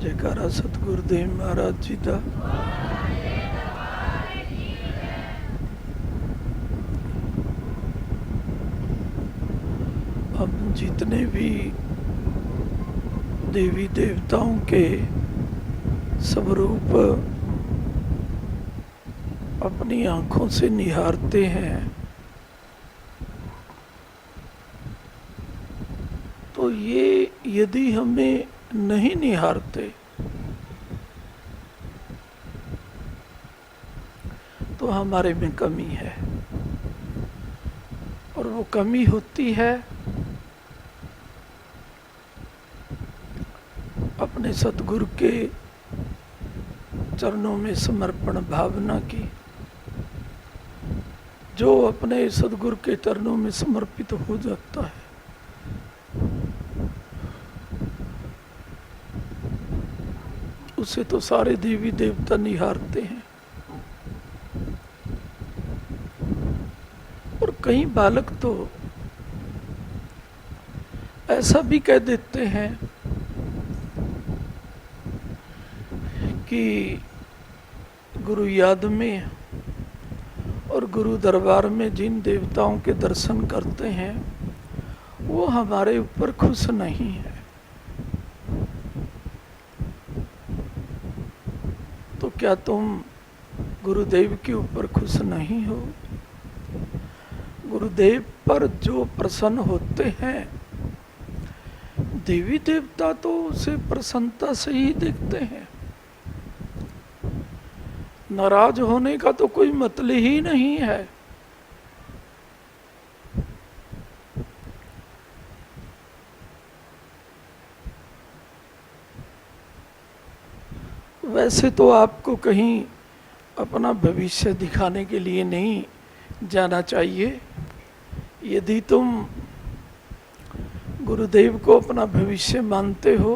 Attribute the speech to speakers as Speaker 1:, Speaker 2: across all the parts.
Speaker 1: जयकारा सतगुरुदेव महाराज जी का। हम जितने भी देवी देवताओं के स्वरूप अपनी आंखों से निहारते हैं, तो ये यदि हमें नहीं निहारते तो हमारे में कमी है, और वो कमी होती है अपने सतगुरु के चरणों में समर्पण भावना की। जो अपने सतगुरु के चरणों में समर्पित हो जाता है, उसे तो सारे देवी देवता निहारते हैं। और कई बालक तो ऐसा भी कह देते हैं कि गुरु याद में और गुरु दरबार में जिन देवताओं के दर्शन करते हैं वो हमारे ऊपर खुश नहीं है। तो क्या तुम गुरुदेव के ऊपर खुश नहीं हो? गुरुदेव पर जो प्रसन्न होते हैं, देवी देवता तो उसे प्रसन्नता से ही देखते हैं। नाराज होने का तो कोई मतलब ही नहीं है। वैसे तो आपको कहीं अपना भविष्य दिखाने के लिए नहीं जाना चाहिए। यदि तुम गुरुदेव को अपना भविष्य मानते हो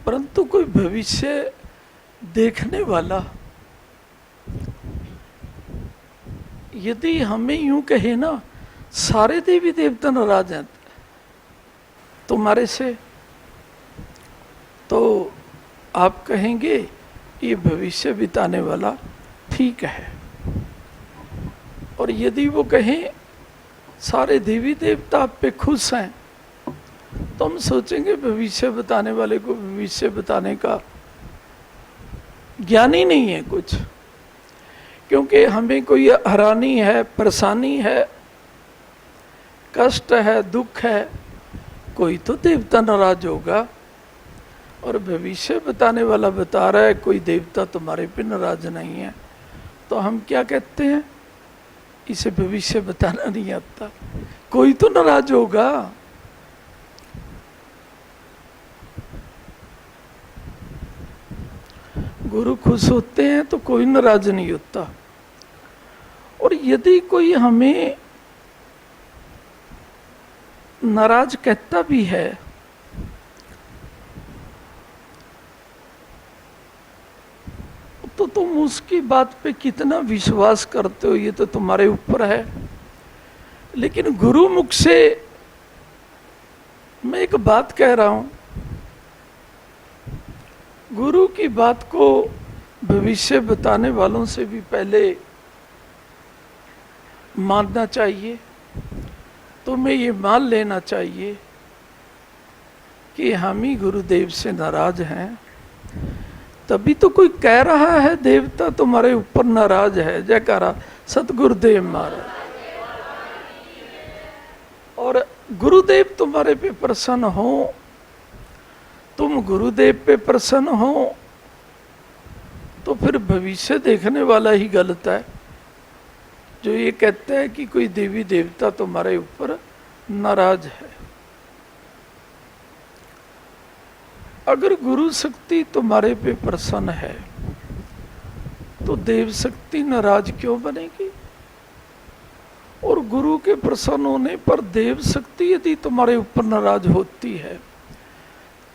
Speaker 1: परंतु कोई भविष्य देखने वाला यदि हमें यूं कहे ना, सारे देवी देवता नाराज हैं तुम्हारे से, तो आप कहेंगे ये भविष्य बिताने वाला ठीक है। और यदि वो कहें सारे देवी देवता आप पे खुश हैं, तो हम सोचेंगे भविष्य बताने वाले को भविष्य बताने का ज्ञान ही नहीं है कुछ। क्योंकि हमें कोई हैरानी है, परेशानी है, कष्ट है, दुख है, कोई तो देवता नाराज होगा। और भविष्य बताने वाला बता रहा है कोई देवता तुम्हारे पे नाराज नहीं है, तो हम क्या कहते हैं? इसे भविष्य बताना नहीं आता, कोई तो नाराज होगा। गुरु खुश होते हैं तो कोई नाराज नहीं होता। और यदि कोई हमें नाराज कहता भी है तो तुम उसकी बात पे कितना विश्वास करते हो ये तो तुम्हारे ऊपर है। लेकिन गुरु मुख से मैं एक बात कह रहा हूं, गुरु की बात को भविष्य बताने वालों से भी पहले मानना चाहिए। तुम्हें ये मान लेना चाहिए कि हम ही गुरुदेव से नाराज हैं, तभी तो कोई कह रहा है देवता तुम्हारे ऊपर नाराज है। जयकारा सतगुरुदेव महाराज। और गुरुदेव तुम्हारे पे प्रसन्न हो, तुम गुरुदेव पे प्रसन्न हो, तो फिर भविष्य देखने वाला ही गलत है जो ये कहते हैं कि कोई देवी देवता तुम्हारे ऊपर नाराज है। अगर गुरु शक्ति तुम्हारे पे प्रसन्न है तो देव शक्ति नाराज क्यों बनेगी? और गुरु के प्रसन्न होने पर देव शक्ति यदि तुम्हारे ऊपर नाराज होती है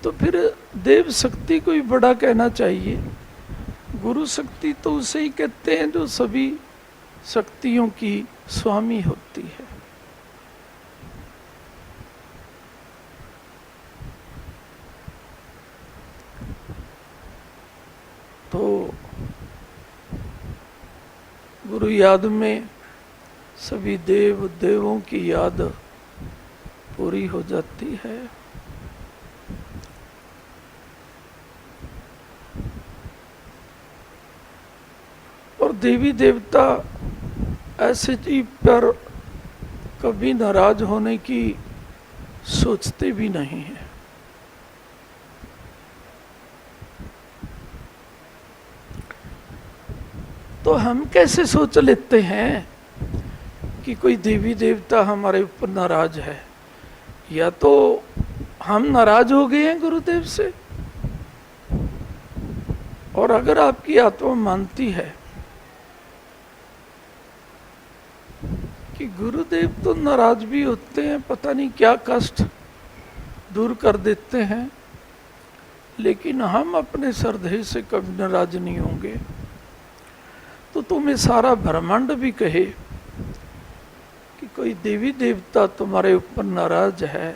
Speaker 1: तो फिर देव शक्ति को ही बड़ा कहना चाहिए। गुरु शक्ति तो उसे ही कहते हैं जो सभी शक्तियों की स्वामी होती है। तो गुरु याद में सभी देवों की याद पूरी हो जाती है। और देवी देवता ऐसे जीव पर कभी नाराज होने की सोचते भी नहीं है। तो हम कैसे सोच लेते हैं कि कोई देवी देवता हमारे ऊपर नाराज है, या तो हम नाराज हो गए हैं गुरुदेव से। और अगर आपकी आत्मा मानती है कि गुरुदेव तो नाराज भी होते हैं, पता नहीं क्या कष्ट दूर कर देते हैं, लेकिन हम अपने श्रद्धे से कभी नाराज नहीं होंगे, तो तुम्हें सारा ब्रह्मांड भी कहे कि कोई देवी देवता तुम्हारे ऊपर नाराज है,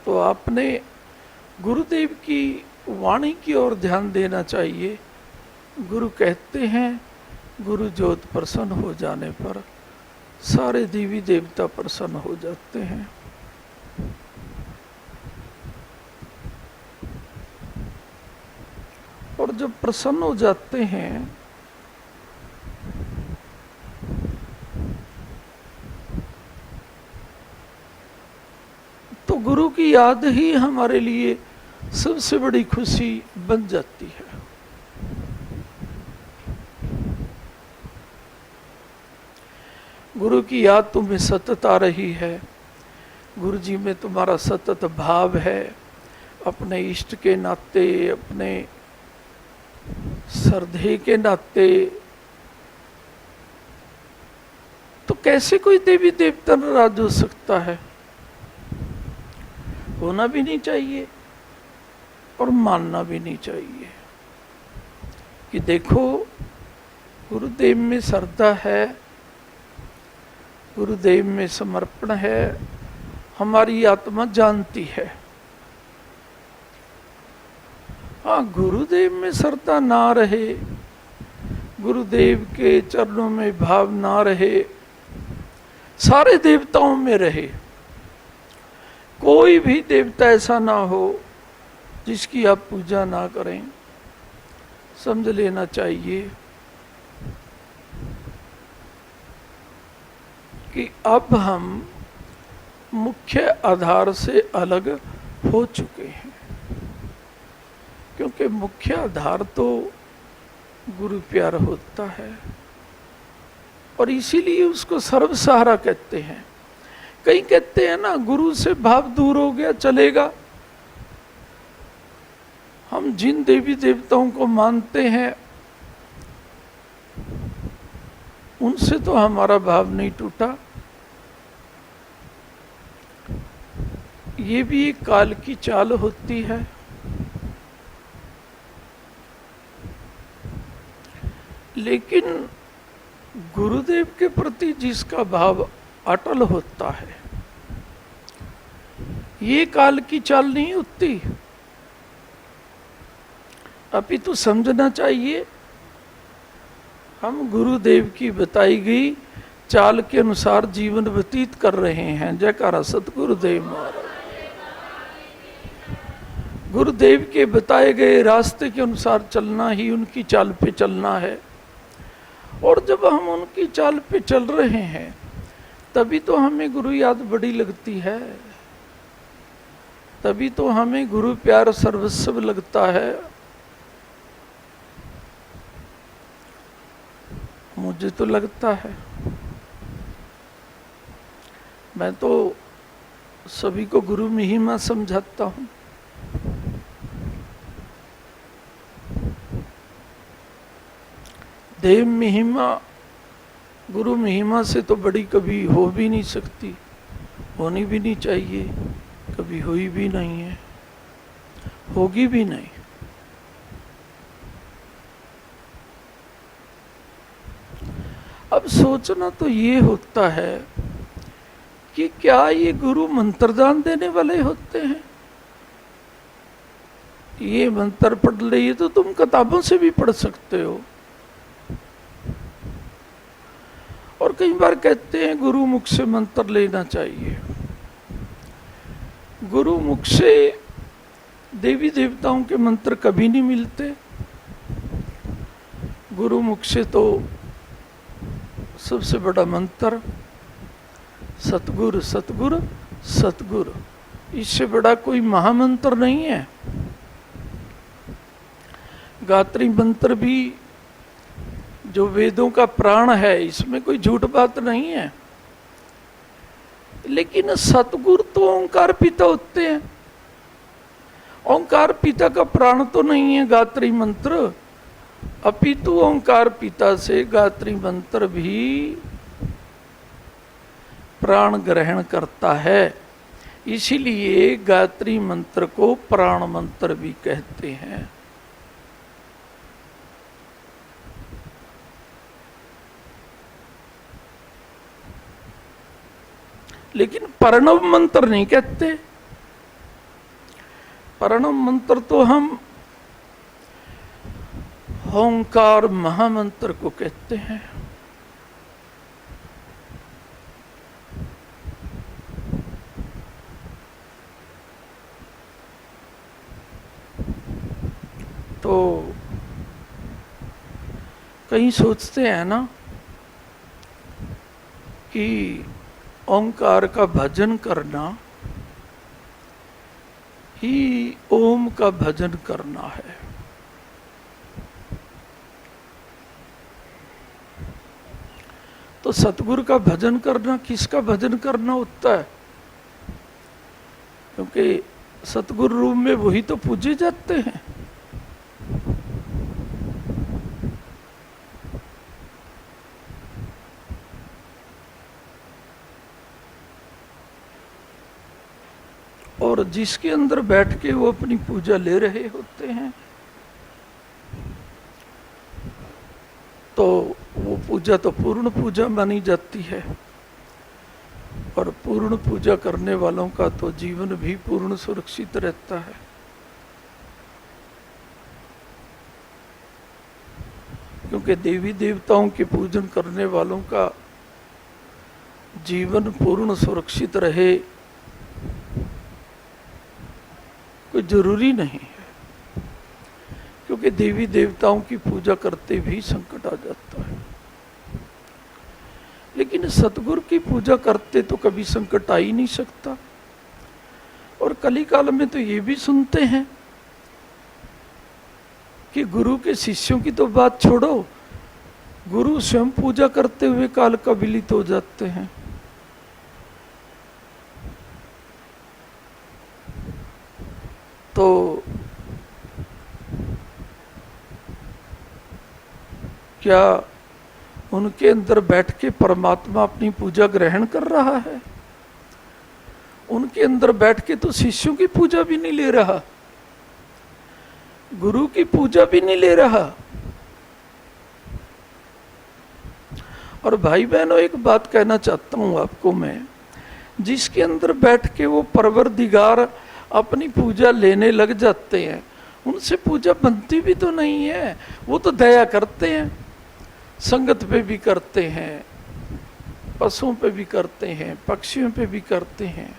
Speaker 1: तो आपने गुरुदेव की वाणी की ओर ध्यान देना चाहिए। गुरु कहते हैं, गुरु ज्योत प्रसन्न हो जाने पर सारे देवी देवता प्रसन्न हो जाते हैं। और जब प्रसन्न हो जाते हैं तो गुरु की याद ही हमारे लिए सबसे बड़ी खुशी बन जाती है। गुरु की याद तुम्हें सतत आ रही है, गुरु जी में तुम्हारा सतत भाव है, अपने इष्ट के नाते, अपने श्रद्धे के नाते, तो कैसे कोई देवी देवता नाराज हो सकता है? होना भी नहीं चाहिए और मानना भी नहीं चाहिए कि देखो गुरुदेव में श्रद्धा है, गुरुदेव में समर्पण है, हमारी आत्मा जानती है। हाँ, गुरुदेव में श्रद्धा ना रहे, गुरुदेव के चरणों में भाव ना रहे, सारे देवताओं में रहे, कोई भी देवता ऐसा ना हो जिसकी आप पूजा ना करें, समझ लेना चाहिए कि अब हम मुख्य आधार से अलग हो चुके हैं, क्योंकि मुख्य आधार तो गुरु प्यार होता है और इसीलिए उसको सर्वसहारा कहते हैं। कई कहते हैं ना, गुरु से भाव दूर हो गया चलेगा। हम जिन देवी देवताओं को मानते हैं उनसे तो हमारा भाव नहीं टूटा। ये भी एक काल की चाल होती है। लेकिन गुरुदेव के प्रति जिसका भाव अटल होता है, ये काल की चाल नहीं होती। अभी तो समझना चाहिए हम गुरुदेव की बताई गई चाल के अनुसार जीवन व्यतीत कर रहे हैं। जयकारा सतगुरुदेव महाराज। गुरुदेव के बताए गए रास्ते के अनुसार चलना ही उनकी चाल पे चलना है। और जब हम उनकी चाल पे चल रहे हैं तभी तो हमें गुरु याद बड़ी लगती है, तभी तो हमें गुरु प्यार सर्वस्व लगता है। मुझे तो लगता है, मैं तो सभी को गुरु महिमा समझाता हूं। देव महिमा गुरु महिमा से तो बड़ी कभी हो भी नहीं सकती, होनी भी नहीं चाहिए, कभी हुई भी नहीं है, होगी भी नहीं। अब सोचना तो ये होता है कि क्या ये गुरु मंत्रदान देने वाले होते हैं? ये मंत्र पढ़ लिए तो तुम किताबों से भी पढ़ सकते हो। और कई बार कहते हैं गुरु मुख से मंत्र लेना चाहिए। गुरु मुख से देवी देवताओं के मंत्र कभी नहीं मिलते। गुरु मुख से तो सबसे बड़ा मंत्र सतगुरु सतगुरु सतगुरु, इससे बड़ा कोई महामंत्र नहीं है। गायत्री मंत्र भी जो वेदों का प्राण है, इसमें कोई झूठ बात नहीं है। लेकिन सतगुरु तो ओंकार पिता होते हैं। ओंकार पिता का प्राण तो नहीं है गायत्री मंत्र, अपितु ओंकार पिता से गायत्री मंत्र भी प्राण ग्रहण करता है। इसीलिए गायत्री मंत्र को प्राण मंत्र भी कहते हैं। लेकिन प्रणव मंत्र नहीं कहते। प्रणव मंत्र तो हम ओंकार महामंत्र को कहते हैं। तो कहीं सोचते हैं ना कि ओंकार का भजन करना ही ओम का भजन करना है। तो सतगुरु का भजन करना किसका भजन करना होता है? क्योंकि सतगुरु रूप में वही तो पूजे जाते हैं। और जिसके अंदर बैठ के वो अपनी पूजा ले रहे होते हैं, तो वो पूजा तो पूर्ण पूजा मानी जाती है। और पूर्ण पूजा करने वालों का तो जीवन भी पूर्ण सुरक्षित रहता है। क्योंकि देवी देवताओं के पूजन करने वालों का जीवन पूर्ण सुरक्षित रहे कोई जरूरी नहीं है। क्योंकि देवी देवताओं की पूजा करते भी संकट आ जाता है। लेकिन सतगुरु की पूजा करते तो कभी संकट आ ही नहीं सकता। और कली काल में तो ये भी सुनते हैं कि गुरु के शिष्यों की तो बात छोड़ो, गुरु स्वयं पूजा करते हुए काल कबलित हो जाते हैं। तो क्या उनके अंदर बैठ के परमात्मा अपनी पूजा ग्रहण कर रहा है? उनके अंदर बैठ के तो शिष्यों की पूजा भी नहीं ले रहा, गुरु की पूजा भी नहीं ले रहा। और भाई बहनों, एक बात कहना चाहता हूं आपको मैं, जिसके अंदर बैठ के वो परवरदिगार अपनी पूजा लेने लग जाते हैं, उनसे पूजा बनती भी तो नहीं है। वो तो दया करते हैं, संगत पे भी करते हैं, पशुओं पे भी करते हैं, पक्षियों पे भी करते हैं।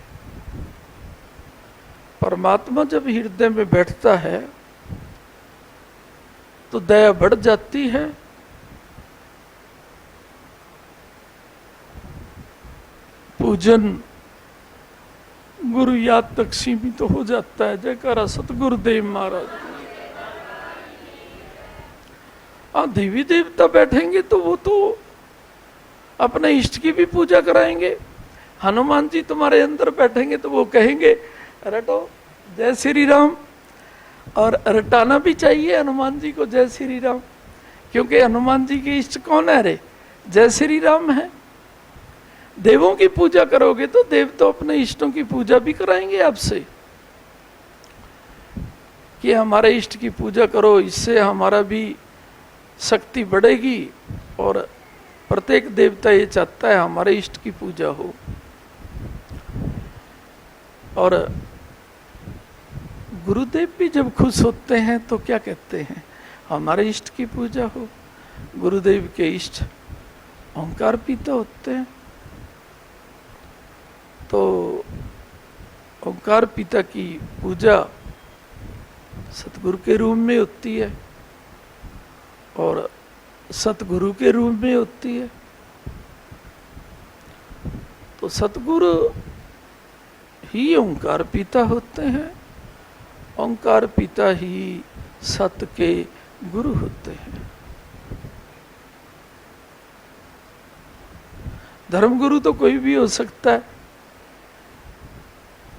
Speaker 1: परमात्मा जब हृदय में बैठता है तो दया बढ़ जाती है। पूजन गुरु याद तक सीमित तो हो जाता है। जयकारा सतगुरुदेव महाराज। देवी देवता बैठेंगे तो वो तो अपने इष्ट की भी पूजा कराएंगे। हनुमान जी तुम्हारे अंदर बैठेंगे तो वो कहेंगे रटो जय श्री राम, और रटाना भी चाहिए हनुमान जी को जय श्री राम, क्योंकि हनुमान जी के इष्ट कौन है रे? जय श्री राम है। देवों की पूजा करोगे तो देव तो अपने इष्टों की पूजा भी कराएंगे आपसे कि हमारे इष्ट की पूजा करो, इससे हमारा भी शक्ति बढ़ेगी और प्रत्येक देवता ये चाहता है हमारे इष्ट की पूजा हो। और गुरुदेव भी जब खुश होते हैं तो क्या कहते हैं, हमारे इष्ट की पूजा हो। गुरुदेव के इष्ट ओंकार पिता होते हैं, तो ओंकार पिता की पूजा सतगुरु के रूप में होती है और सतगुरु के रूप में होती है। तो सतगुरु ही ओंकार पिता होते हैं, ओंकार पिता ही सत के गुरु होते हैं। धर्मगुरु तो कोई भी हो सकता है।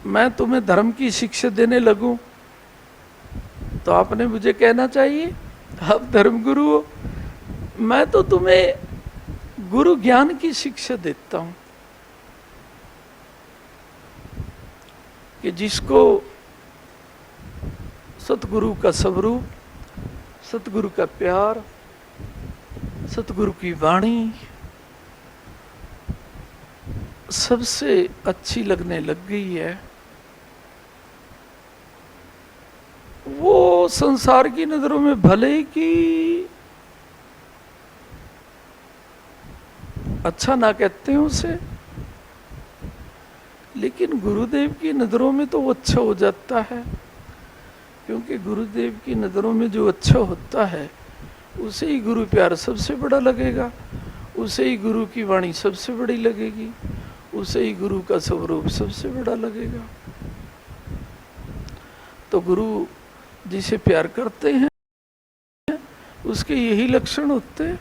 Speaker 1: मैं तुम्हें धर्म की शिक्षा देने लगूं तो आपने मुझे कहना चाहिए आप धर्मगुरु हो। मैं तो तुम्हें गुरु ज्ञान की शिक्षा देता हूं कि जिसको सतगुरु का स्वरूप, सतगुरु का प्यार, सतगुरु की वाणी सबसे अच्छी लगने लग गई है, वो संसार की नजरों में भले कि अच्छा ना कहते हैं उसे, लेकिन गुरुदेव की नजरों में तो वो अच्छा हो जाता है। क्योंकि गुरुदेव की नजरों में जो अच्छा होता है उसे ही गुरु प्यार सबसे बड़ा लगेगा, उसे ही गुरु की वाणी सबसे बड़ी लगेगी, उसे ही गुरु का स्वरूप सबसे बड़ा लगेगा। तो गुरु जिसे प्यार करते हैं उसके यही लक्षण होते हैं।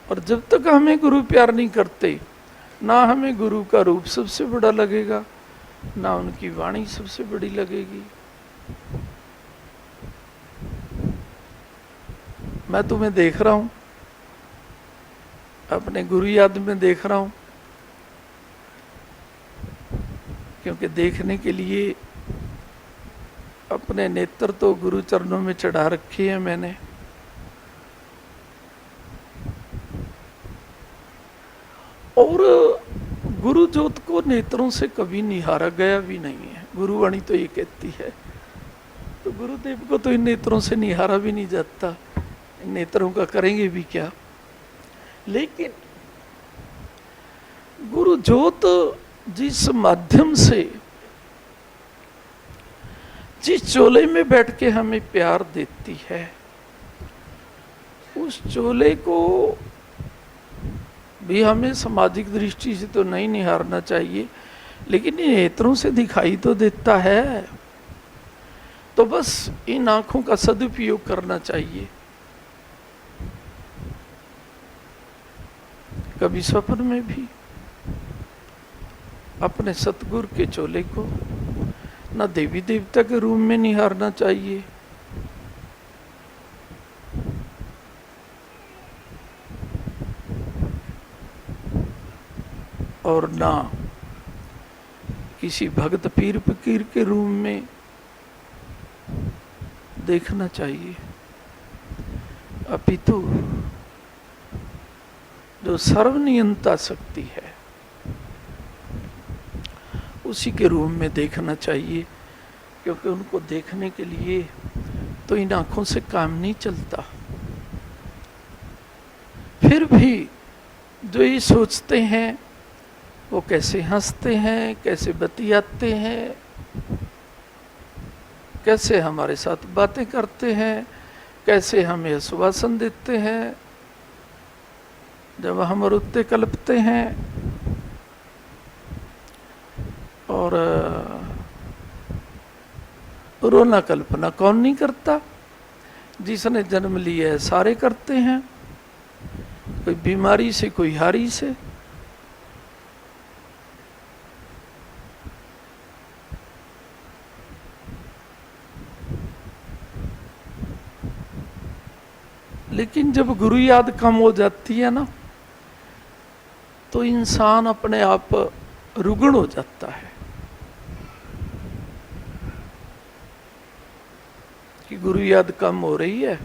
Speaker 1: और जब तक हमें गुरु प्यार नहीं करते, ना हमें गुरु का रूप सबसे बड़ा लगेगा, ना उनकी वाणी सबसे बड़ी लगेगी। मैं तुम्हें देख रहा हूं, अपने गुरु याद में देख रहा हूं, क्योंकि देखने के लिए अपने नेत्र तो गुरु चरणों में चढ़ा रखे हैं मैंने। और गुरु ज्योत को नेत्रों से कभी निहारा गया भी नहीं है, गुरुवाणी तो ये कहती है। तो गुरुदेव को तो इन नेत्रों से निहारा भी नहीं जाता, इन नेत्रों का करेंगे भी क्या। लेकिन गुरु ज्योत जिस माध्यम से, जिस चोले में बैठ के हमें प्यार देती है, उस चोले को भी हमें सामाजिक दृष्टि से तो नहीं निहारना चाहिए, लेकिन इन नेत्रों से दिखाई तो देता है। तो बस इन आंखों का सदुपयोग करना चाहिए। कभी स्वप्न में भी अपने सतगुरु के चोले को ना देवी देवता के रूप में निहारना चाहिए, और ना किसी भगत पीर फकीर के रूप में देखना चाहिए। अपितु जो सर्वनियंता शक्ति है उसी के रूप में देखना चाहिए, क्योंकि उनको देखने के लिए तो इन आंखों से काम नहीं चलता। फिर भी जो ये सोचते हैं वो कैसे हंसते हैं, कैसे बतियाते हैं, कैसे हमारे साथ बातें करते हैं, कैसे हमें आश्वासन देते हैं जब हम रुकते कल्पते हैं। और रोना कल्पना कौन नहीं करता, जिसने जन्म लिया है सारे करते हैं, कोई बीमारी से कोई हारी से। लेकिन जब गुरु याद कम हो जाती है ना, तो इंसान अपने आप रुग्ण हो जाता है कि गुरु याद कम हो रही है,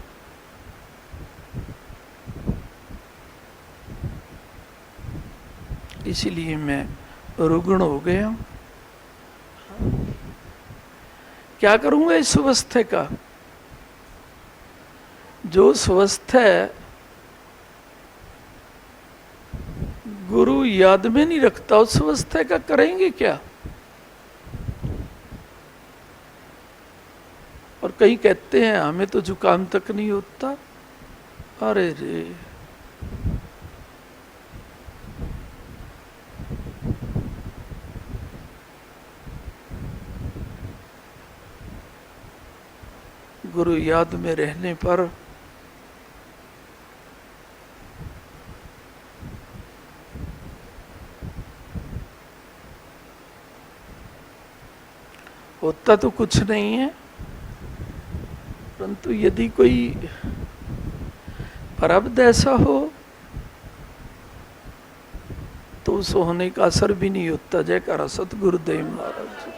Speaker 1: इसीलिए मैं रुग्ण हो गया हूं। क्या करूंगा इस स्वास्थ्य का? जो स्वास्थ्य गुरु याद में नहीं रखता, उस स्वास्थ्य का करेंगे क्या? और कई कहते हैं हमें तो जुकाम तक नहीं होता। अरे रे, गुरु याद में रहने पर होता तो कुछ नहीं है, परंतु यदि कोई प्रारब्ध ऐसा हो तो उस होने का असर भी नहीं होता। जयकारा सतगुरुदेव महाराज जी।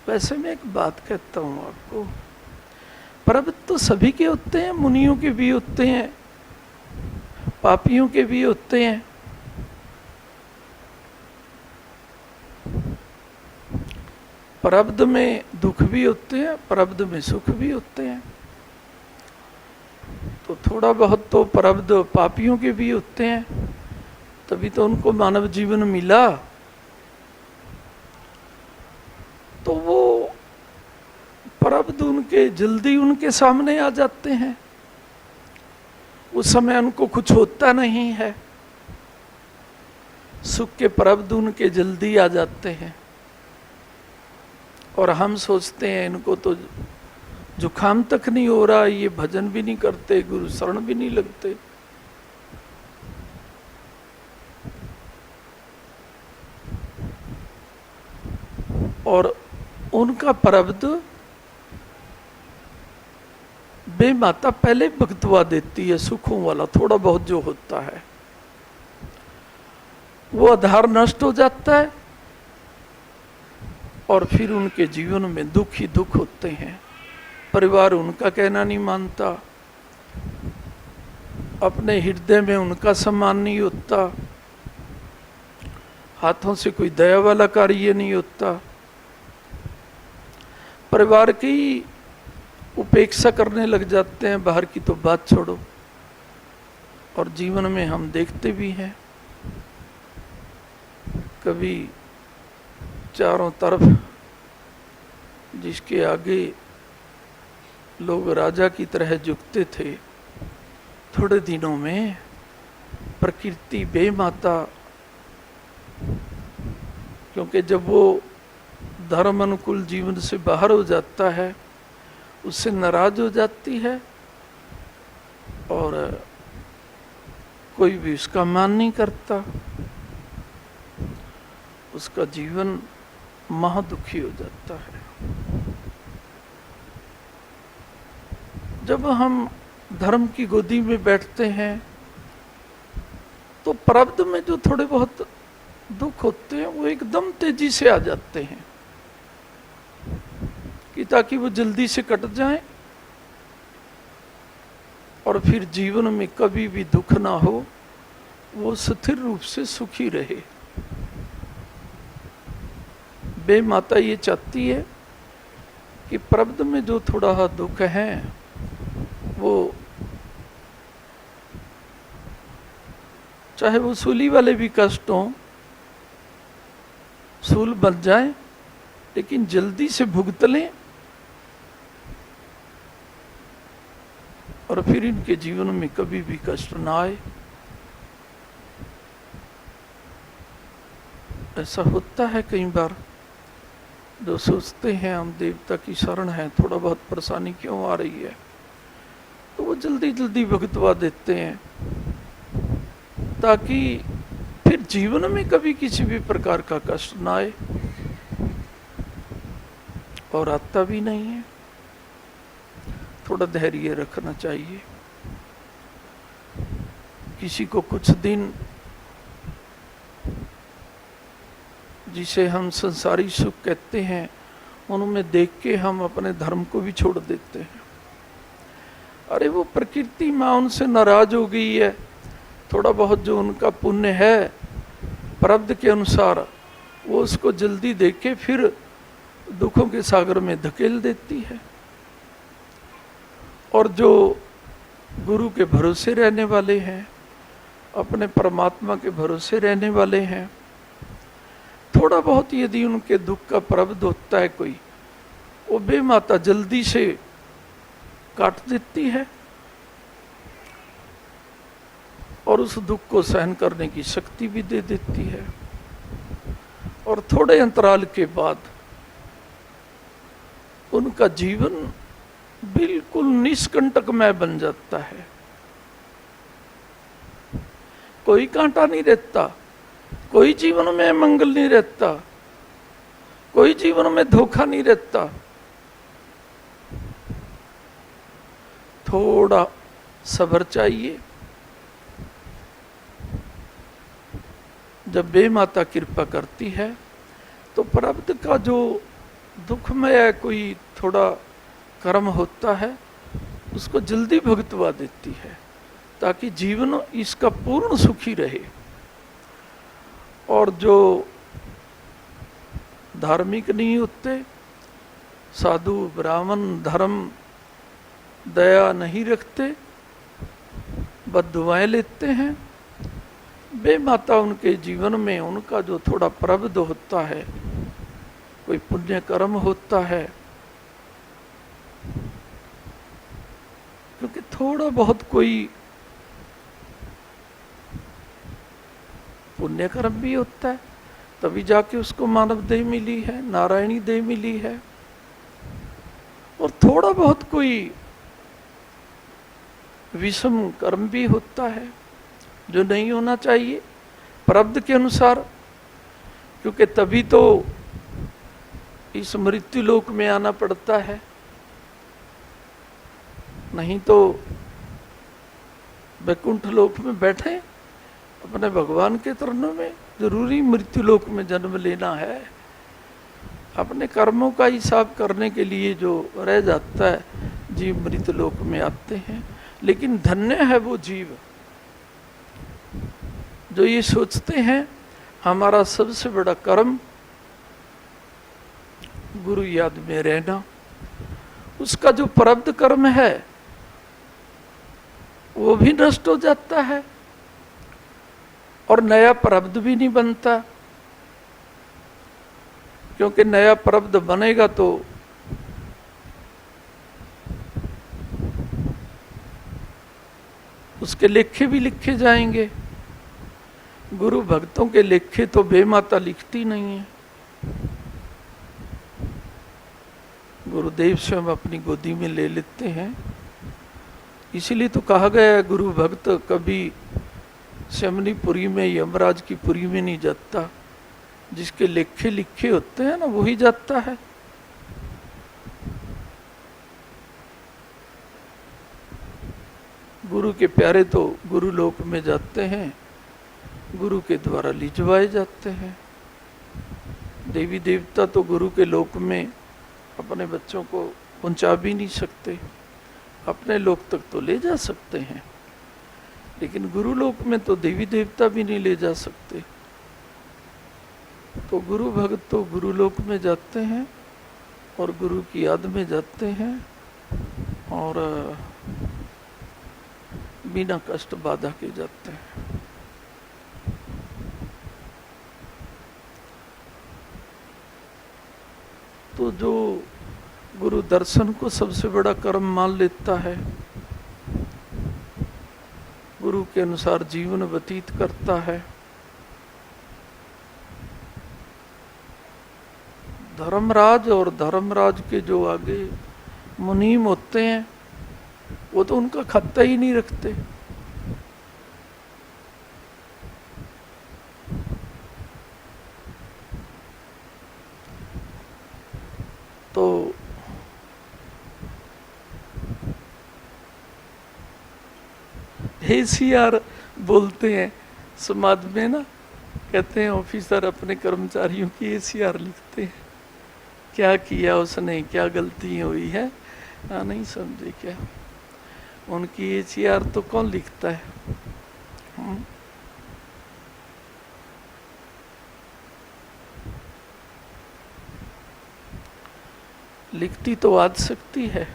Speaker 1: वैसे मैं एक बात कहता हूं आपको, प्रारब्ध तो सभी के होते हैं, मुनियों के भी होते हैं, पापियों के भी होते हैं। प्रारब्ध में दुख भी होते हैं, प्रारब्ध में सुख भी होते हैं। तो थोड़ा बहुत तो प्रारब्ध पापियों के भी होते हैं, तभी तो उनको मानव जीवन मिला। तो वो प्रारब्ध उनके जल्दी उनके सामने आ जाते हैं, उस समय उनको कुछ होता नहीं है। सुख के प्रारब्ध उनके जल्दी आ जाते हैं, और हम सोचते हैं इनको तो जुकाम तक नहीं हो रहा, ये भजन भी नहीं करते, गुरु शरण भी नहीं लगते। और उनका प्रारब्ध बेमाता पहले भुगतवा देती है। सुखों वाला थोड़ा बहुत जो होता है वो आधार नष्ट हो जाता है, और फिर उनके जीवन में दुख ही दुख होते हैं। परिवार उनका कहना नहीं मानता, अपने हृदय में उनका सम्मान नहीं होता, हाथों से कोई दया वाला कार्य नहीं होता, परिवार की उपेक्षा करने लग जाते हैं, बाहर की तो बात छोड़ो। और जीवन में हम देखते भी हैं, कभी चारों तरफ जिसके आगे लोग राजा की तरह झुकते थे, थोड़े दिनों में प्रकृति बेमाता, क्योंकि जब वो धर्म अनुकूल जीवन से बाहर हो जाता है, उससे नाराज हो जाती है, और कोई भी उसका मान नहीं करता, उसका जीवन महादुखी हो जाता है। जब हम धर्म की गोदी में बैठते हैं तो प्रारब्ध में जो थोड़े बहुत दुख होते हैं वो एकदम तेजी से आ जाते हैं, कि ताकि वो जल्दी से कट जाएं, और फिर जीवन में कभी भी दुख ना हो, वो स्थिर रूप से सुखी रहे। बेमाता ये चाहती है कि प्रारब्ध में जो थोड़ा दुख है वो चाहे वो सूली वाले भी कष्ट हों, सूल बन जाए, लेकिन जल्दी से भुगत लें, और फिर इनके जीवन में कभी भी कष्ट ना आए। ऐसा होता है कई बार, जो सोचते हैं हम देवता की शरण है, थोड़ा बहुत परेशानी क्यों आ रही है, तो वो जल्दी जल्दी भुगतवा देते हैं, ताकि फिर जीवन में कभी किसी भी प्रकार का कष्ट ना आए, और आता भी नहीं है। थोड़ा धैर्य रखना चाहिए। किसी को कुछ दिन जिसे हम संसारी सुख कहते हैं, उनमें देख के हम अपने धर्म को भी छोड़ देते हैं। अरे वो प्रकृति माँ उनसे नाराज हो गई है, थोड़ा बहुत जो उनका पुण्य है प्रारब्ध के अनुसार वो उसको जल्दी देके फिर दुखों के सागर में धकेल देती है। और जो गुरु के भरोसे रहने वाले हैं, अपने परमात्मा के भरोसे रहने वाले हैं, थोड़ा बहुत यदि उनके दुख का प्रारब्ध होता है कोई, वो बेमाता जल्दी से काट देती है और उस दुख को सहन करने की शक्ति भी दे देती है। और थोड़े अंतराल के बाद उनका जीवन बिल्कुल निष्कंटकमय बन जाता है। कोई कांटा नहीं रहता, कोई जीवन में मंगल नहीं रहता, कोई जीवन में धोखा नहीं रहता। थोड़ा सब्र चाहिए। जब बेमाता कृपा करती है तो प्रारब्ध का जो दुखमय कोई थोड़ा कर्म होता है उसको जल्दी भुगतवा देती है, ताकि जीवन इसका पूर्ण सुखी रहे। और जो धार्मिक नहीं होते, साधु ब्राह्मण धर्म दया नहीं रखते, बद्दुआएं लेते हैं, बेमाता उनके जीवन में उनका जो थोड़ा प्रारब्ध होता है, कोई पुण्य कर्म होता है, क्योंकि थोड़ा बहुत कोई पुण्य कर्म भी होता है, तभी जाके उसको मानव देह मिली है, नारायणी देह मिली है। और थोड़ा बहुत कोई विषम कर्म भी होता है जो नहीं होना चाहिए प्रारब्ध के अनुसार, क्योंकि तभी तो इस मृत्यु लोक में आना पड़ता है। नहीं तो वैकुंठ लोक में बैठे अपने भगवान के चरणों में, जरूरी मृत्यु लोक में जन्म लेना है। अपने कर्मों का हिसाब करने के लिए जो रह जाता है, जीव मृत्यु लोक में आते हैं। लेकिन धन्य है वो जीव जो ये सोचते हैं हमारा सबसे बड़ा कर्म गुरु याद में रहना। उसका जो प्रारब्ध कर्म है वो भी नष्ट हो जाता है और नया प्रारब्ध भी नहीं बनता, क्योंकि नया प्रारब्ध बनेगा तो उसके लेखे भी लिखे जाएंगे। गुरु भक्तों के लेखे तो बेमाता लिखती नहीं है। गुरुदेव स्वयं अपनी गोदी में ले लेते हैं। इसीलिए तो कहा गया है गुरु भक्त कभी शमनीपुरी में यमराज की पुरी में नहीं जाता, जिसके लेखे लिखे होते हैं ना वही जाता है। गुरु के प्यारे तो गुरु लोक में जाते हैं, गुरु के द्वारा लिजवाए जाते हैं। देवी देवता तो गुरु के लोक में अपने बच्चों को पहुंचा भी नहीं सकते, अपने लोक तक तो ले जा सकते हैं, लेकिन गुरु लोक में तो देवी देवता भी नहीं ले जा सकते। तो गुरु भक्त तो गुरु लोक में जाते हैं और गुरु की याद में जाते हैं और बिना कष्ट बाधा के जाते हैं। तो जो गुरु दर्शन को सबसे बड़ा कर्म मान लेता है, गुरु के अनुसार जीवन व्यतीत करता है, धर्मराज और धर्मराज के जो आगे मुनीम होते हैं वो तो उनका खाता ही नहीं रखते। तो हेसियार बोलते हैं समाज में ना कहते हैं ऑफिसर अपने कर्मचारियों की एसीआर लिखते हैं, क्या किया उसने, क्या गलती हुई है। नहीं समझे क्या, उनकी एसीआर तो कौन लिखता है? लिखती तो आज सकती है,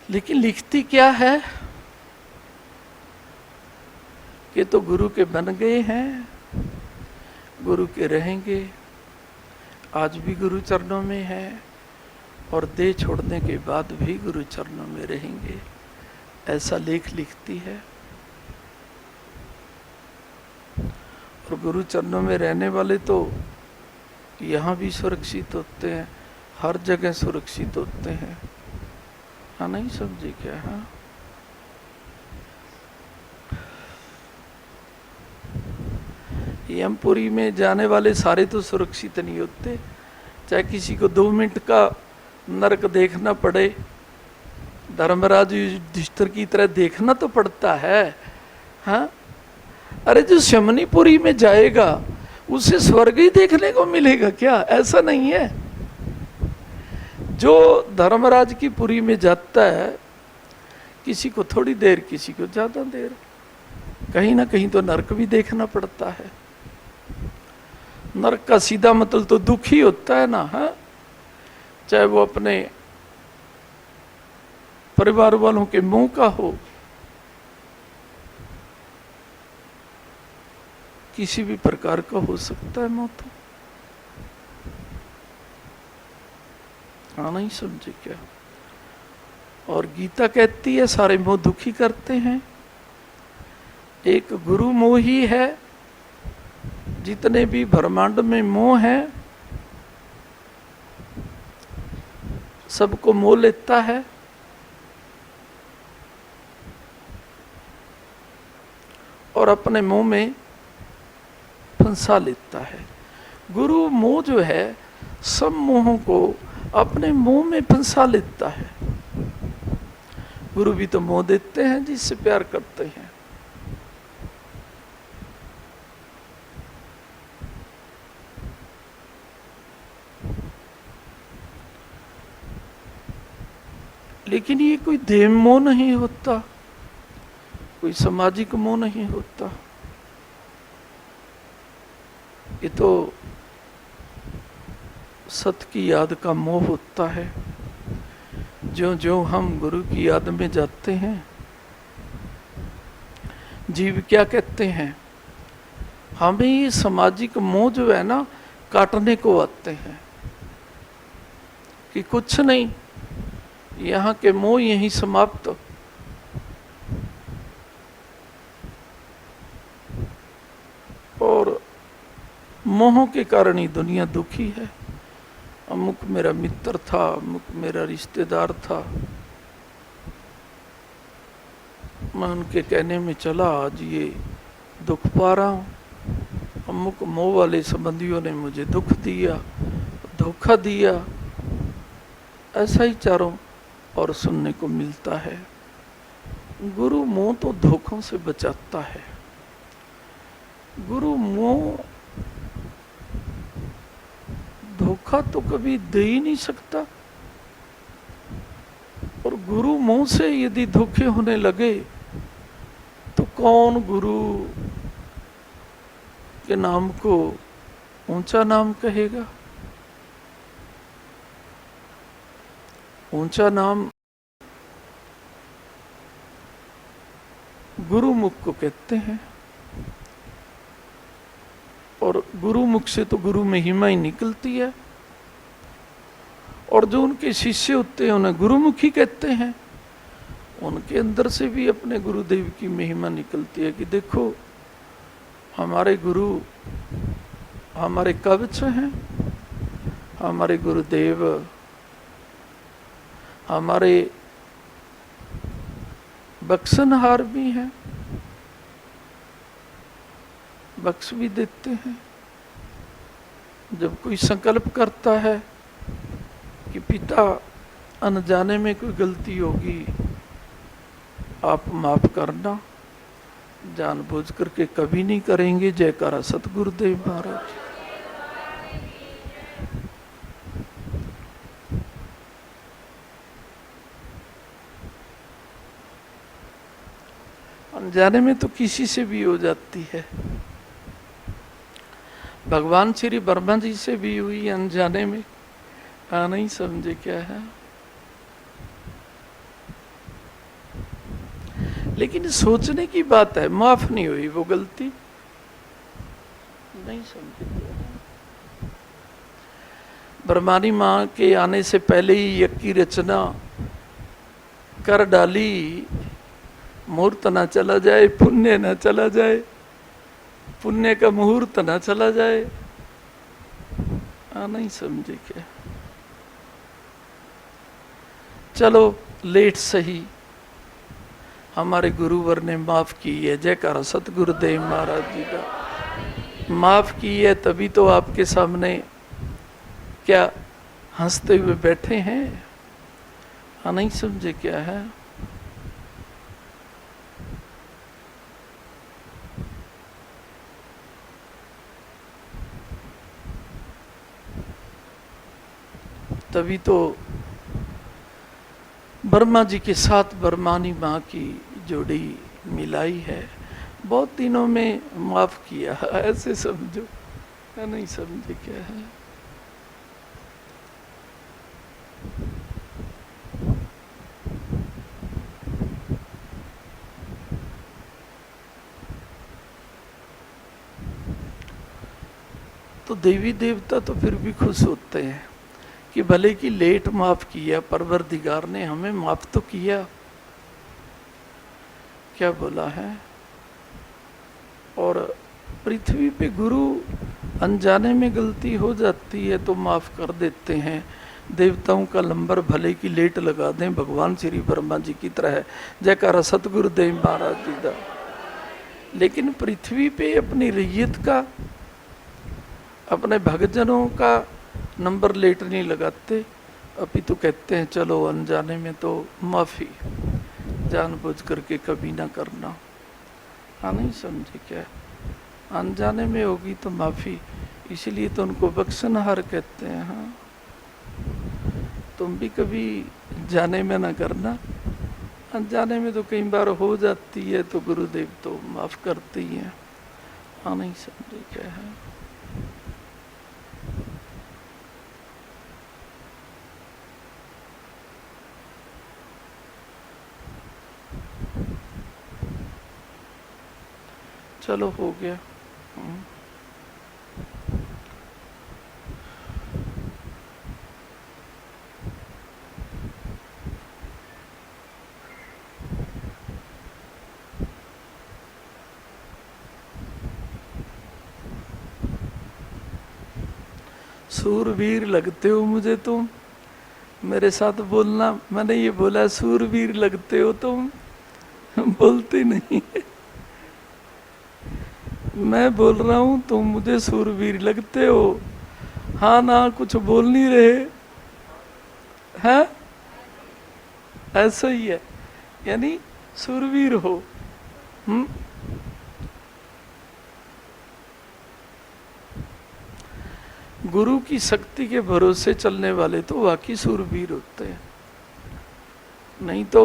Speaker 1: लेकिन लिखती क्या है कि तो गुरु के बन गए हैं, गुरु के रहेंगे, आज भी गुरु चरणों में है और देह छोड़ने के बाद भी गुरु चरणों में रहेंगे, ऐसा लेख लिखती है। और गुरु चरणों में रहने वाले तो यहाँ भी सुरक्षित होते हैं, हर जगह सुरक्षित होते हैं। हाँ, नहीं समझे क्या? हाँ, यमपुरी में जाने वाले सारे तो सुरक्षित नहीं होते, चाहे किसी को 2 मिनट का नरक देखना पड़े, धर्मराज युधिष्ठिर की तरह देखना तो पड़ता है। हाँ, अरे जो शमनीपुरी में जाएगा उसे स्वर्ग ही देखने को मिलेगा क्या? ऐसा नहीं है। जो धर्मराज की पुरी में जाता है, किसी को थोड़ी देर, किसी को ज्यादा देर, कहीं ना कहीं तो नरक भी देखना पड़ता है। नरक का सीधा मतलब तो दुख ही होता है ना। है, चाहे वो अपने परिवार वालों के मुंह का हो, किसी भी प्रकार का हो सकता है मौत। हाँ, नहीं समझे क्या? और गीता कहती है सारे मोह दुखी करते हैं, एक गुरु मोह ही है। जितने भी ब्रह्मांड में मोह है सबको मोह लेता है। और अपने मुंह में फंसा लेता है। गुरु मोह जो है सब मोहों को अपने मुंह में फंसा लेता है। गुरु भी तो मोह देते हैं जिससे प्यार करते हैं। लेकिन ये कोई देह मोह नहीं होता, कोई सामाजिक मोह नहीं होता, ये तो सत की याद का मोह होता है। जो जो हम गुरु की याद में जाते हैं, जीव क्या कहते हैं, हमें ये सामाजिक मोह जो है ना काटने को आते हैं कि कुछ नहीं, यहाँ के मोह यहीं समाप्त। और मोहों के कारण ही दुनिया दुखी है। अमुक मेरा मित्र था, अमुक मेरा रिश्तेदार था, मैं उनके कहने में चला, आज ये दुख पा रहा हूँ। अमुक मोह वाले संबंधियों ने मुझे दुख दिया, धोखा दिया। ऐसा ही चारों और सुनने को मिलता है। गुरु मोह तो धोखों से बचाता है। गुरु मोह धोखा तो कभी दे ही नहीं सकता। और गुरु मोह से यदि धोखे होने लगे तो कौन गुरु के नाम को ऊंचा नाम कहेगा? ऊंचा नाम गुरुमुख को कहते हैं। और गुरुमुख से तो गुरु महिमा ही निकलती है। और जो उनके शिष्य होते हैं उन्हें गुरुमुखी कहते हैं। उनके अंदर से भी अपने गुरुदेव की महिमा निकलती है कि देखो हमारे गुरु हमारे कवच हैं, हमारे गुरुदेव हमारे बख्शनहार भी हैं, बख्श भी देते हैं। जब कोई संकल्प करता है कि पिता अनजाने में कोई गलती होगी, आप माफ करना, जानबूझ करके कभी नहीं करेंगे। जयकारा सतगुरुदेव महाराज। अनजाने में तो किसी से भी हो जाती है। भगवान श्री वर्मा जी से भी हुई अनजाने में। नहीं समझे क्या है। लेकिन सोचने की बात है, माफ नहीं हुई वो गलती। नहीं समझे क्या है। ब्रह्मानी माँ के आने से पहले ही यज्ञ की रचना कर डाली। मुहूर्त ना चला जाए, पुण्य ना चला जाए, पुण्य का मुहूर्त ना चला जाए। नहीं समझे क्या। चलो लेट सही, हमारे गुरुवर ने माफ की है। जयकारा सतगुरुदेव महाराज जी का। माफ की है तभी तो आपके सामने क्या हंसते हुए बैठे हैं। नहीं समझे क्या है। तभी तो वर्मा जी के साथ ब्रह्मानी माँ की जोड़ी मिलाई है। बहुत दिनों में माफ किया, ऐसे समझो। नहीं समझे क्या है। तो देवी देवता तो फिर भी खुश होते हैं कि भले कि लेट माफ किया, परवरदिगार ने हमें माफ तो किया। क्या बोला है। और पृथ्वी पे गुरु अनजाने में गलती हो जाती है तो माफ कर देते हैं। देवताओं का नंबर भले कि लेट लगा दें, भगवान श्री वर्मा जी की तरह है। जयकारा सतगुरुदेव महाराज जी का। लेकिन पृथ्वी पे अपनी रैयत का, अपने भक्तजनों का नंबर लेट नहीं लगाते। अभी तो कहते हैं चलो अनजाने में तो माफी, जानबूझ करके कभी ना करना। नहीं समझे क्या। अनजाने में होगी तो माफी, इसलिए तो उनको बख्शनहार कहते हैं। हाँ, तुम भी कभी जाने में ना करना। अनजाने में तो कई बार हो जाती है तो गुरुदेव तो माफ करते ही हैं। नहीं समझे क्या है। चलो हो गया। सूरवीर लगते हो मुझे तुम। मेरे साथ बोलना। मैंने ये बोला सूरवीर लगते हो तुम, बोलते नहीं। मैं बोल रहा हूं तुम मुझे सूरवीर लगते हो। हाँ ना, कुछ बोल नहीं रहे हैं। ऐसा ही है, यानी सूरवीर हो। गुरु की शक्ति के भरोसे चलने वाले तो वाकई सूरवीर होते हैं। नहीं तो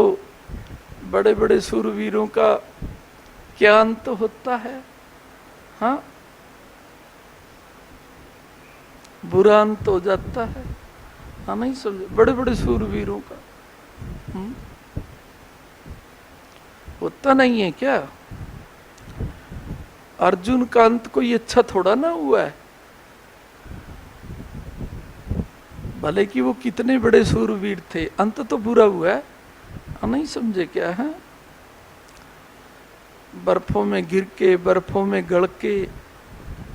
Speaker 1: बड़े बड़े सूरवीरों का क्या अंत होता है। हाँ, बुरा अंत हो जाता है। हाँ, नहीं समझे। बड़े बड़े सूरवीरों का होता नहीं है क्या। अर्जुन का अंत कोई अच्छा थोड़ा ना हुआ है। भले कि वो कितने बड़े सूरवीर थे, अंत तो बुरा हुआ है। नहीं समझे क्या है। बर्फों में गिर के, बर्फों में गड़ के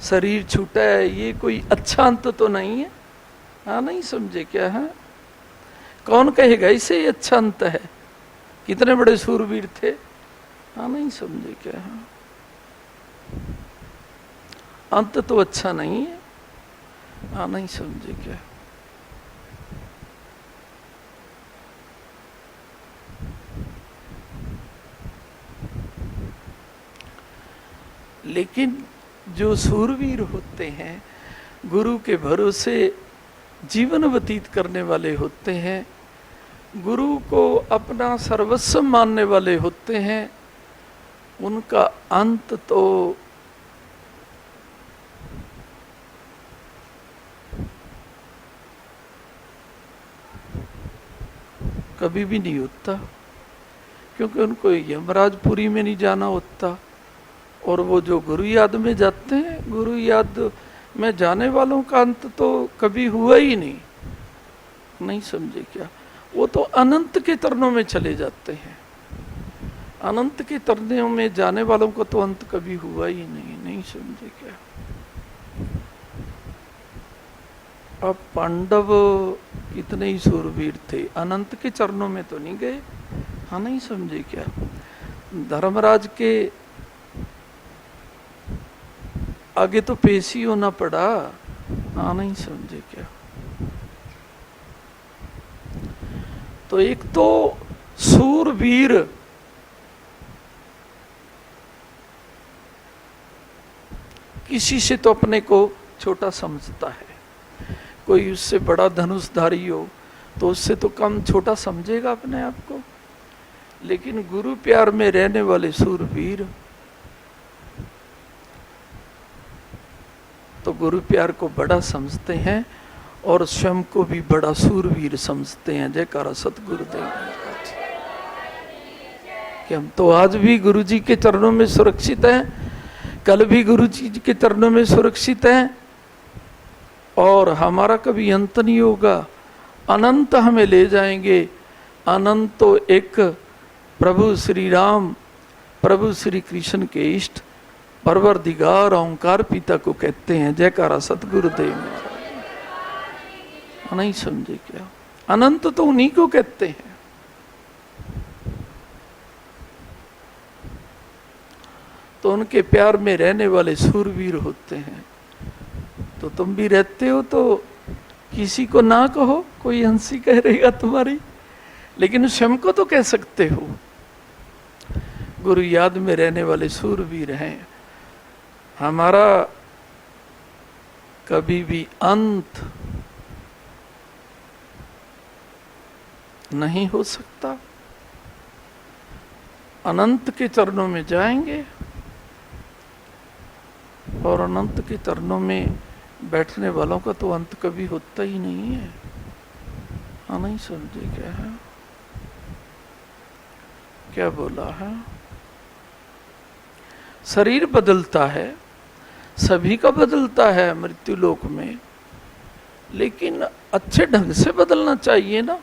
Speaker 1: शरीर छूटा है, ये कोई अच्छा अंत तो नहीं है। नहीं समझे क्या है। कौन कहेगा इसे ये अच्छा अंत है। कितने बड़े सूरवीर थे। नहीं समझे क्या है। अंत तो अच्छा नहीं है। नहीं समझे क्या। लेकिन जो सूरवीर होते हैं, गुरु के भरोसे जीवन व्यतीत करने वाले होते हैं, गुरु को अपना सर्वस्व मानने वाले होते हैं, उनका अंत तो कभी भी नहीं होता, क्योंकि उनको यमराजपुरी में नहीं जाना होता। और वो जो गुरु याद में जाते हैं, गुरु याद में जाने वालों का अंत तो कभी हुआ ही नहीं समझे क्या? वो तो अनंत के तरनों में चले जाते हैं। अनंत के तरनों में जाने वालों का तो अंत कभी हुआ ही नहीं समझे क्या? अब पांडव कितने ही सूरवीर थे, अनंत के चरणों में तो नहीं गए। हाँ, नहीं समझे क्या? धर्मराज के आगे तो पेश ही होना पड़ा। हाँ, नहीं समझे क्या? तो एक तो सूरवीर किसी से तो अपने को छोटा समझता है, कोई उससे बड़ा धनुषधारी हो तो उससे तो कम छोटा समझेगा अपने आप को। लेकिन गुरु प्यार में रहने वाले सूरवीर तो गुरु प्यार को बड़ा समझते हैं और स्वयं को भी बड़ा सूरवीर समझते हैं। जयकारा सतगुरुदेव महाराज कि हम तो आज भी गुरु जी के चरणों में सुरक्षित हैं, कल भी गुरु जी के चरणों में सुरक्षित हैं, और हमारा कभी अंत नहीं होगा। अनंत हमें ले जाएंगे। अनंत तो एक प्रभु श्री राम, प्रभु श्री कृष्ण के इष्ट परवरदिगार ओंकार पिता को कहते हैं। जयकारा सतगुरुदेव महाराज। नहीं समझे क्या? अनंत तो उन्हीं को कहते हैं। तो उनके प्यार में रहने वाले सूरवीर होते हैं। तो तुम भी रहते हो तो किसी को ना कहो, कोई हंसी कह रहेगा तुम्हारी, लेकिन स्वयं को तो कह सकते हो। गुरु याद में रहने वाले सूरवीर हैं। हमारा कभी भी अंत नहीं हो सकता। अनंत के चरणों में जाएंगे और अनंत के चरणों में बैठने वालों का तो अंत कभी होता ही नहीं है। हाँ, नहीं समझे क्या है? क्या बोला है? शरीर बदलता है, सभी का बदलता है मृत्यु लोक में, लेकिन अच्छे ढंग से बदलना चाहिए ना।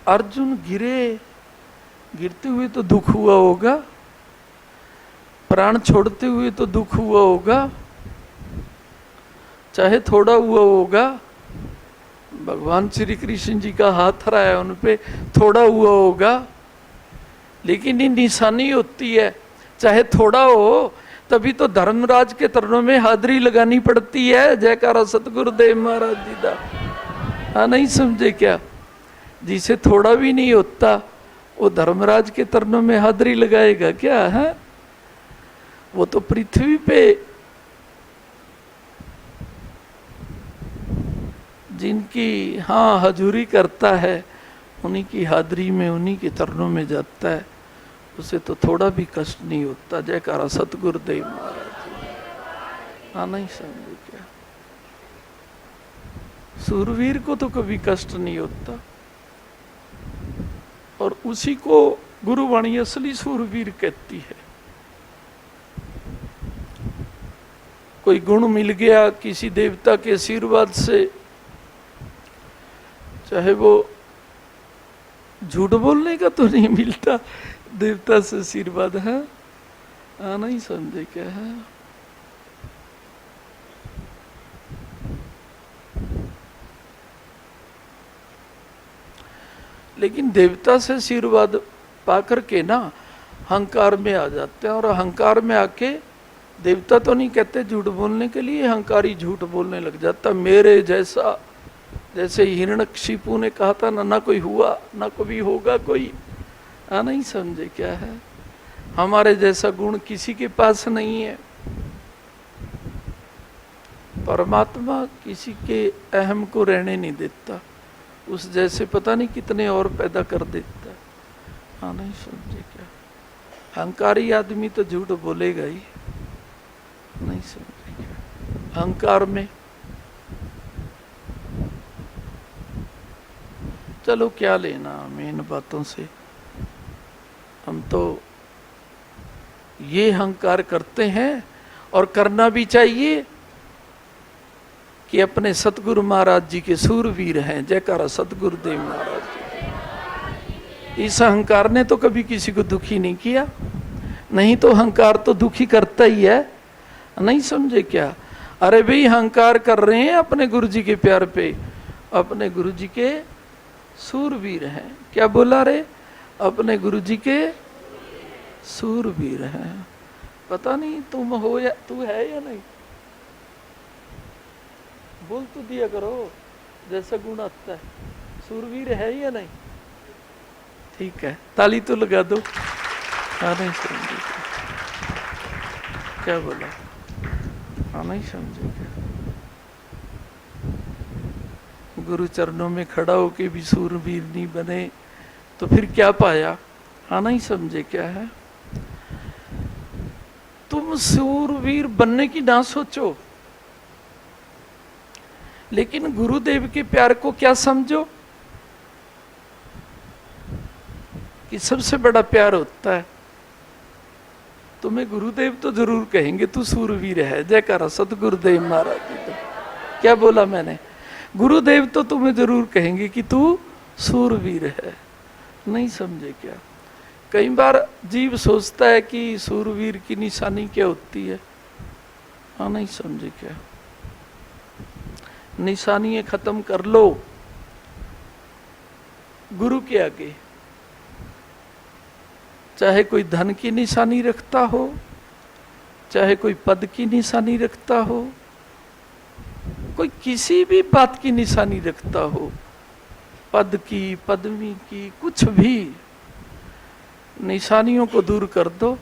Speaker 1: अर्जुन गिरते हुए तो दुख हुआ होगा, प्राण छोड़ते हुए तो दुख हुआ होगा, चाहे थोड़ा हुआ होगा। भगवान श्री कृष्ण जी का हाथ रहा है, उन पे थोड़ा हुआ होगा, लेकिन ये निशानी होती है। चाहे थोड़ा हो, तभी तो धर्मराज के चरणों में हाजिरी लगानी पड़ती है। जयकारा सतगुरुदेव महाराज जी का। हाँ, नहीं समझे क्या? जिसे थोड़ा भी नहीं होता वो धर्मराज के चरणों में हाजिरी लगाएगा क्या? है वो तो पृथ्वी पे जिनकी हजूरी करता है, उन्हीं की हाजिरी में, उन्हीं के चरणों में जाता है, उसे तो थोड़ा भी कष्ट नहीं होता। जयकारा सतगुरुदेव महाराज। हाँ, नहीं समझे क्या? सूरवीर को तो कभी कष्ट नहीं होता, और उसी को गुरुवाणी असली सूरवीर कहती है। कोई गुण मिल गया किसी देवता के आशीर्वाद से, चाहे वो झूठ बोलने का तो नहीं मिलता, देवता से आशीर्वाद है। नहीं समझे क्या है? लेकिन देवता से आशीर्वाद पाकर के ना अहंकार में आ जाते हैं, और अहंकार में आके देवता तो नहीं कहते झूठ बोलने के लिए, अहंकारी झूठ बोलने लग जाता। मेरे जैसा जैसे हिरण्यकशिपु ने कहा था ना कोई हुआ ना कभी होगा कोई, नहीं समझे क्या है। हमारे जैसा गुण किसी के पास नहीं है। परमात्मा किसी के अहम को रहने नहीं देता, उस जैसे पता नहीं कितने और पैदा कर देता। नहीं समझे क्या। अहंकारी आदमी तो झूठ बोलेगा ही। नहीं समझे क्या। अहंकार में चलो क्या लेना हमें इन बातों से। हम तो ये अहंकार करते हैं और करना भी चाहिए कि अपने सतगुरु महाराज जी के सूरवीर हैं। जयकारा सतगुरुदेव महाराज जी। इस अहंकार ने तो कभी किसी को दुखी नहीं किया, नहीं तो अहंकार तो दुखी करता ही है। नहीं समझे क्या। अरे भाई अहंकार कर रहे हैं अपने गुरु जी के प्यार पे, अपने गुरु जी के सूरवीर हैं। क्या बोला रे, अपने गुरु जी के सूरवीर हैं। पता नहीं तुम हो या तू है या नहीं, बोल तो दिया करो जैसा गुण आता है। सूरवीर है या नहीं, ठीक है ताली तो लगा दो। नहीं समझे क्या बोला, नहीं समझे क्या। गुरु चरणों में खड़ा होके भी सूरवीर नहीं बने तो फिर क्या पाया। नहीं समझे क्या है। तुम सूरवीर बनने की ना सोचो, लेकिन गुरुदेव के प्यार को क्या समझो कि सबसे बड़ा प्यार होता है। तुम्हें गुरुदेव तो जरूर कहेंगे तू सूरवीर है। जयकारा सतगुरुदेव महाराज जी। तो क्या बोला मैंने, गुरुदेव तो तुम्हें जरूर कहेंगे कि तू सूरवीर है। नहीं समझे क्या। कई बार जीव सोचता है कि सूरवीर की निशानी क्या होती है। नहीं समझे क्या। निशानियां खत्म कर लो गुरु के आगे। चाहे कोई धन की निशानी रखता हो, चाहे कोई पद की निशानी रखता हो, कोई किसी भी बात की निशानी रखता हो, पद की पदवी की कुछ भी, निशानियों को दूर कर दो।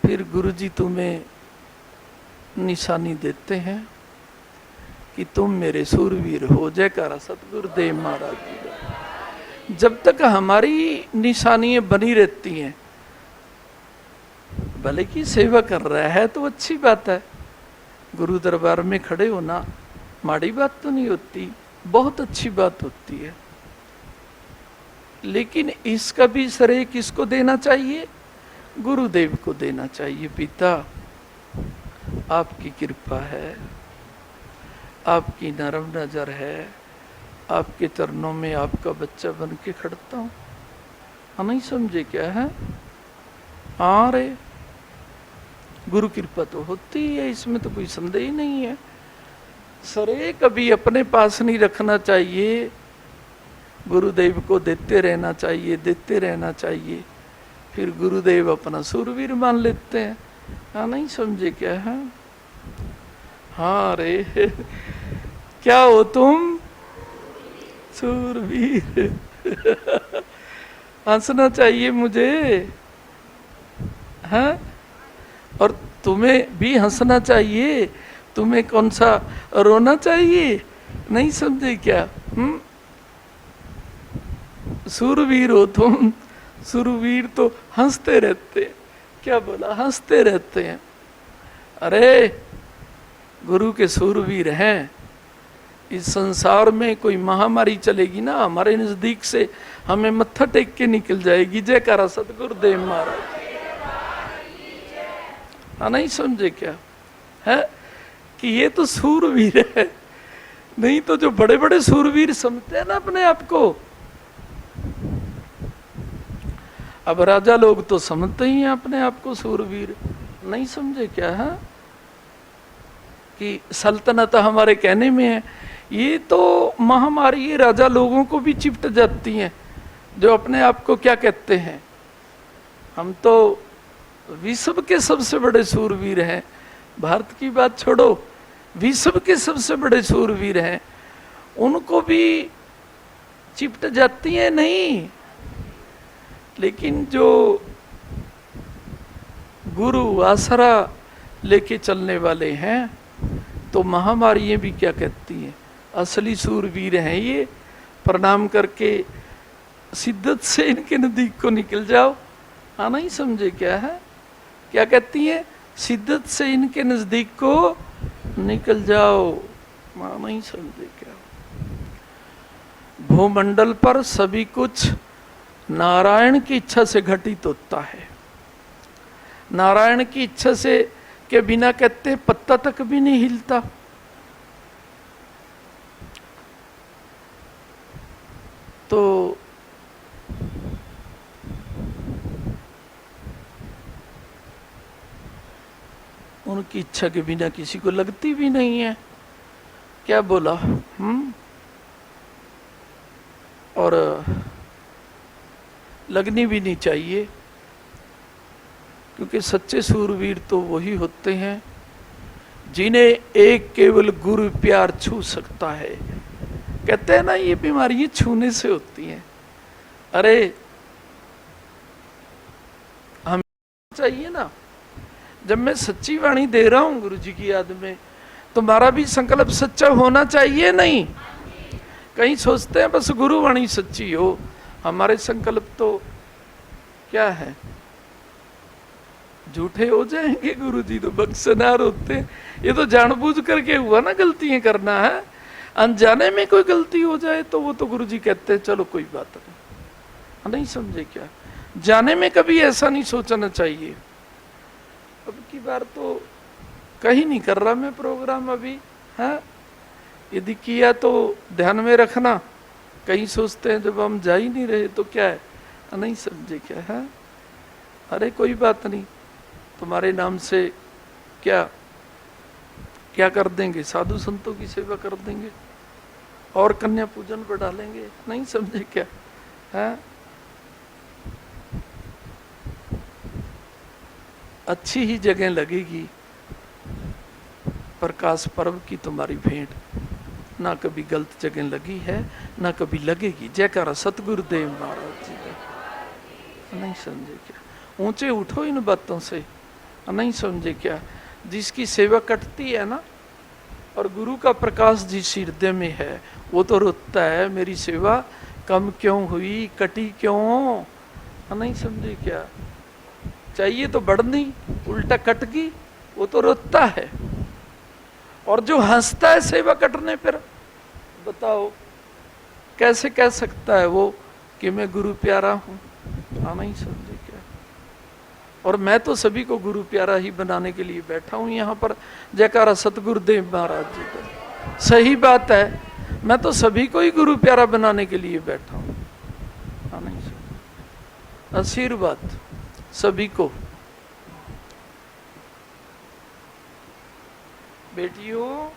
Speaker 1: फिर गुरुजी तुम्हें निशानी देते हैं कि तुम मेरे सूरवीर हो। जयकारा सतगुरुदेव महाराज जी का। जब तक हमारी निशानियां बनी रहती हैं, भले की सेवा कर रहा है तो अच्छी बात है। गुरु दरबार में खड़े होना माड़ी बात तो नहीं होती, बहुत अच्छी बात होती है। लेकिन इसका भी श्रेय किसको देना चाहिए, गुरुदेव को देना चाहिए। पिता आपकी कृपा है, आपकी नरम नजर है, आपके चरणों में आपका बच्चा बन के खड़ता हूं। नहीं समझे क्या है। हाँ रे, गुरु कृपा तो होती है, इसमें तो कोई संदेह नहीं है। श्रेय कभी अपने पास नहीं रखना चाहिए, गुरुदेव को देते रहना चाहिए, देते रहना चाहिए। फिर गुरुदेव अपना सूरवीर मान लेते हैं। नहीं समझे क्या है। हाँ रे, क्या हो तुम, सूरवीर। हंसना चाहिए मुझे, हाँ, और तुम्हें भी हंसना चाहिए। तुम्हें कौन सा रोना चाहिए। नहीं समझे क्या। सूरवीर हो तुम। सूरवीर तो हंसते रहते हैं। क्या बोला, हंसते रहते हैं। अरे गुरु के सूरवीर हैं। इस संसार में कोई महामारी चलेगी ना, हमारे नजदीक से हमें मत्था टेक के निकल जाएगी। जयकारा सतगुरुदेव महाराज। नहीं समझे क्या है कि ये तो सूरवीर है। नहीं तो जो बड़े बड़े सूरवीर समझते हैं ना अपने आप को, अब राजा लोग तो समझते ही हैं अपने आप को सूरवीर। नहीं समझे क्या है कि सल्तनत हमारे कहने में है। ये तो महामारी ये राजा लोगों को भी चिपट जाती हैं, जो अपने आप को क्या कहते हैं, हम तो विश्व के सबसे बड़े सूरवीर हैं। भारत की बात छोड़ो, विश्व के सबसे बड़े सूरवीर हैं, उनको भी चिपट जाती है नहीं। लेकिन जो गुरु आसरा लेके चलने वाले हैं, तो महामारियां भी क्या कहती हैं, असली सूरवीर हैं ये, प्रणाम करके शिद्दत से इनके नजदीक को निकल जाओ। आना ही समझे क्या है, क्या कहती है, शिद्दत से इनके नजदीक को निकल जाओ। आना ही समझे क्या। भूमंडल पर सभी कुछ नारायण की इच्छा से घटित होता है। नारायण की इच्छा से के बिना कहते पत्ता तक भी नहीं हिलता। तो उनकी इच्छा के बिना किसी को लगती भी नहीं है। क्या बोला? और लगनी भी नहीं चाहिए, क्योंकि सच्चे सूरवीर तो वही होते हैं जिन्हें एक केवल गुरु प्यार छू सकता है। कहते हैं ना, ये बीमारियां छूने से होती हैं। अरे हमें चाहिए ना, जब मैं सच्ची वाणी दे रहा हूं गुरु जी की याद में, तुम्हारा भी संकल्प सच्चा होना चाहिए। नहीं, कहीं सोचते हैं बस गुरु वाणी सच्ची हो, हमारे संकल्प तो क्या है, झूठे हो जाएंगे। गुरु जी तो बख्शनार होते हैं। ये तो जानबूझ करके हुआ ना, गलतियां करना है। अनजाने में कोई गलती हो जाए तो वो तो गुरु जी कहते हैं चलो कोई बात नहीं समझे क्या। जाने में कभी ऐसा नहीं सोचना चाहिए। अब की बार तो कहीं नहीं कर रहा मैं प्रोग्राम अभी, है यदि किया तो ध्यान में रखना। कहीं सोचते हैं जब हम जा ही नहीं रहे तो क्या है, नहीं समझे क्या है। अरे कोई बात नहीं, तुम्हारे नाम से क्या क्या कर देंगे, साधु संतों की सेवा कर देंगे और कन्या पूजन पर डालेंगे। नहीं समझे क्या है। अच्छी ही जगह लगेगी। प्रकाश पर्व की तुम्हारी भेंट ना कभी गलत जगह लगी है, ना कभी लगेगी। जयकारा सतगुरुदेव महाराज जी का। नहीं समझे क्या। ऊंचे उठो इन बातों से। नहीं समझे क्या। जिसकी सेवा कटती है ना, और गुरु का प्रकाश जिस हृदय में है, वो तो रोता है मेरी सेवा कम क्यों हुई, कटी क्यों। नहीं समझे क्या। चाहिए तो बढ़नी, उल्टा कट गई, वो तो रोता है। और जो हंसता है सेवा कटने पर, बताओ कैसे कह सकता है वो कि मैं गुरु प्यारा हूं। नहीं समझे क्या। और मैं तो सभी को गुरु प्यारा ही बनाने के लिए बैठा हूं यहाँ पर। जयकारा सतगुरुदेव महाराज जी का। सही बात है, मैं तो सभी को ही गुरु प्यारा बनाने के लिए बैठा हूं। नहीं समझे। आशीर्वाद सभी को। बेटियों